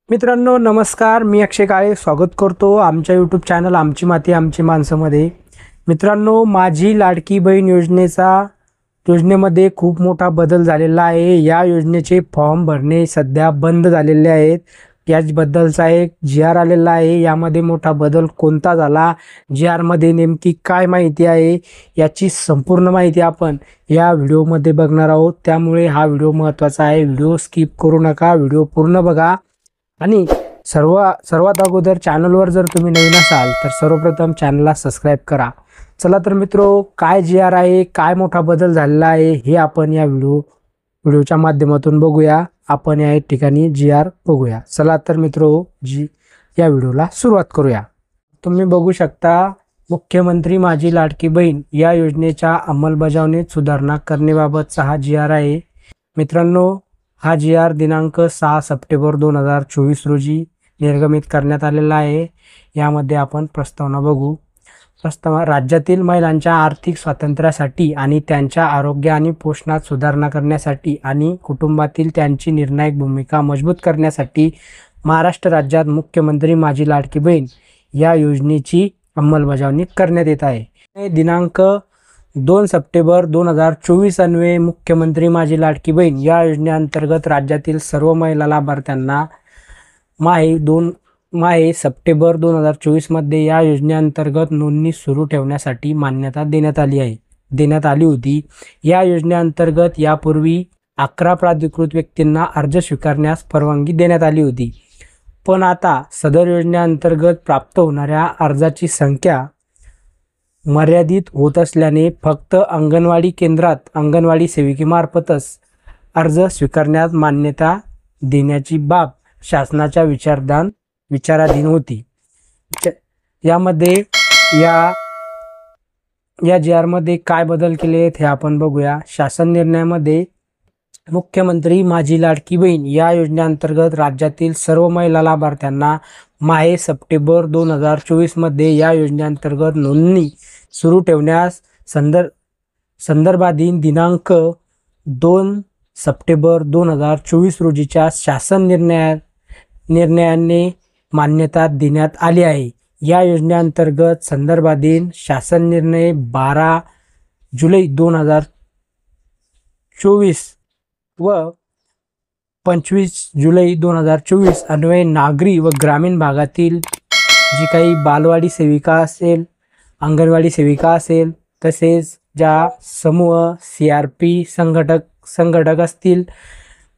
मित्रांनो नमस्कार, मी अक्षय काळे स्वागत करतो आमच्या यूट्यूब चॅनल आमची माती आमची माणसामध्ये। मित्रांनो, माझी लाडकी बहीण योजनेमध्ये खूप मोठा बदल झालेला आहे। या योजनेचे फॉर्म भरणे सध्या बंद झालेले आहेत। याचबद्दलचा एक जी.आर. आलेला आहे। यामध्ये मोठा बदल कोणता झाला, जी.आर. मध्ये नेमकी काय माहिती आहे, याची संपूर्ण माहिती आपण या व्हिडिओमध्ये बघणार आहोत। त्यामुळे हा व्हिडिओ महत्त्वाचा आहे। व्हिडिओ स्किप करू नका, व्हिडिओ पूर्ण बघा। आणि सर्वात अगोदर चॅनलवर जर तुम्ही नवीन असाल तर सर्वप्रथम चॅनलला सबस्क्राईब करा। चला तर मित्रो, काय जी.आर. आहे, काय मोठा बदल झालेला आहे हे आपण या व्हिडिओच्या माध्यमातून बघूया। आपण या ठिकाणी जी.आर. बघूया। चला तर मित्रो, या व्हिडिओला सुरुवात करूया। तुम्ही बघू शकता, मुख्यमंत्री माझी लाडकी बहीण या योजनेच्या अंमलबजावणीत सुधारणा करण्याबाबतचा हा जी.आर. आहे। मित्रांनो, हा जी.आर. दिनांक 6 सप्टेंबर 2024 रोजी निर्गमित करण्यात आलेला आहे। यामध्ये आपण प्रस्तावना बघू। प्रस्तावना: राज्यातील महिलांच्या आर्थिक स्वातंत्र्यासाठी आणि त्यांच्या आरोग्य आणि पोषणात सुधारणा करण्यासाठी आणि कुटुंबातील त्यांची निर्णायक भूमिका मजबूत करण्यासाठी महाराष्ट्र राज्यात मुख्यमंत्री माझी लाडकी बहीण या योजनेची अंमलबजावणी करण्यात येत आहे। दिनांक 2 सप्टेंबर 2024 अन्वये मुख्यमंत्री माझी लाडकी बहीण या योजनेअंतर्गत राज्यातील सर्व महिला लाभार्थ्यांना माहे सप्टेंबर 2024 मध्ये या योजनेअंतर्गत नोंदणी सुरू ठेवण्यासाठी मान्यता देण्यात आली होती। या योजनेअंतर्गत यापूर्वी 11 प्राधिकृत व्यक्तींना अर्ज स्वीकारण्यास परवानगी देण्यात आली होती। पण आता सदर योजनेअंतर्गत प्राप्त होणाऱ्या अर्जाची संख्या मर्यादित होत असल्याने फक्त अंगणवाडी केंद्रात अंगणवाडी सेविकेमार्फतच अर्ज स्वीकारण्यास मान्यता देण्याची बाब शासनाच्या विचाराधीन होती। यामध्ये या जी.आर.मध्ये काय बदल केले आहेत हे आपण बघूया। शासन निर्णयामध्ये मुख्यमंत्री माझी लाडकी बहीण या योजनेअंतर्गत राज्यातील सर्व महिला लाभार्थ्यांना माहे सप्टेंबर 2024 मध्ये या योजनेअंतर्गत नोंदणी सुरू ठेवण्यास संदर्भाधीन दिनांक 2 सप्टेंबर 2024 रोजीच्या शासन निर्णयाने मान्यता देण्यात आली आहे। या योजनेअंतर्गत संदर्भाधीन शासन निर्णय 12 जुलै 2024 व 25 जुलै 2024 अन्वये नागरी व ग्रामीण भागातील जी काही बालवाडी सेविका असेल, अंगणवाडी सेविका असेल, तसेच ज्या समूह CRP संघटक असतील,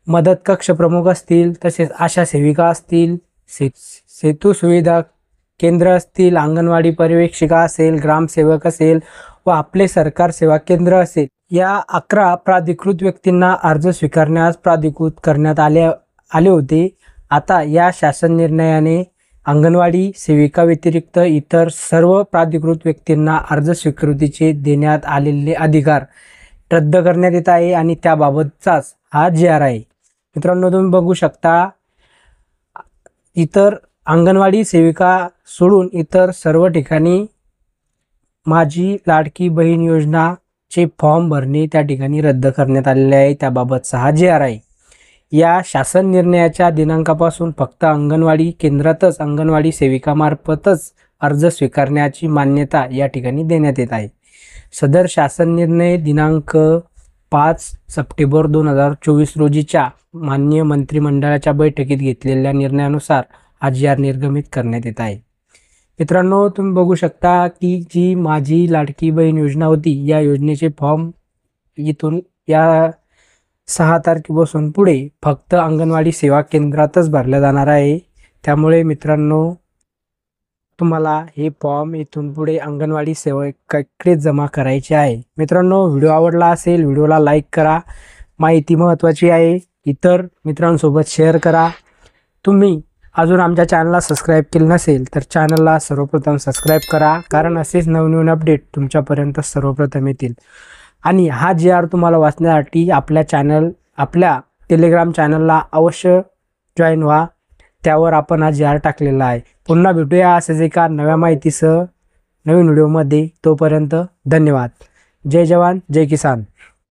मदत कक्ष प्रमुख असतील, तसेच आशा सेविका असतील, सेतू सुविधा केंद्र असतील, अंगणवाडी पर्यवेक्षिका असेल, ग्रामसेवक असेल व आपले सरकार सेवा केंद्र असेल, या 11 प्राधिकृत व्यक्तींना अर्ज स्वीकारण्यास प्राधिकृत करण्यात आले होते। आता या शासन निर्णयाने अंगणवाडी सेविका व्यतिरिक्त इतर सर्व प्राधिकृत व्यक्तींना अर्ज स्वीकृतीचे देण्यात आलेले अधिकार रद्द करण्यात येत आहे आणि त्याबाबतचाच हा जी.आर. आहे। मित्रांनो, तुम्ही बघू शकता, इतर अंगणवाडी सेविका सोडून इतर सर्व ठिकाणी माझी लाडकी बहीण योजनाचे फॉर्म भरणे त्या ठिकाणी रद्द करण्यात आलेले आहे। त्याबाबतचा हा जी.आर. आहे। या शासन निर्णयाच्या दिनांकापासून फक्त अंगणवाडी केंद्रातच अंगणवाडी सेविकामार्फतच अर्ज स्वीकारण्याची मान्यता या ठिकाणी देण्यात येत आहे। सदर शासन निर्णय दिनांक 5 सप्टेंबर 2024 रोजीच्या माननीय मंत्रिमंडळाच्या बैठकीत घेतलेल्या निर्णयानुसार हा जी.आर. निर्गमित करण्यात येत आहे। मित्रांनो, तुम्ही बघू शकता की जी माझी लाडकी बहीण योजना होती, या योजनेचे फॉर्म इथून या 6 तारखेपासून पुढे फक्त अंगणवाडी सेवा केंद्रातच भरल्या जाणार आहे। त्यामुळे मित्रांनो, तुम्हाला हे फॉर्म इथून पुढे अंगणवाडी सेवकाकडे जमा करायचे आहे। मित्रांनो, व्हिडिओ आवडला असेल व्हिडिओला लाईक करा, माहिती महत्त्वाची आहे, इतर मित्रांसोबत शेअर करा। तुम्ही अजून आमच्या चॅनलला सबस्क्राईब केलं नसेल तर चॅनलला सर्वप्रथम सबस्क्राईब करा, कारण असेच नवनवीन अपडेट तुमच्यापर्यंत सर्वप्रथम येतील। आणि हा जी.आर. तुम्हाला वाचण्यासाठी आपल्या टेलिग्राम चॅनलला अवश्य जॉईन व्हा, त्यावर आपण हा जी.आर. टाकलेला आहे। पुन्हा भेटूया असेच एका नव्या माहितीसह नवीन व्हिडिओमध्ये। तोपर्यंत धन्यवाद। जय जवान जय किसान।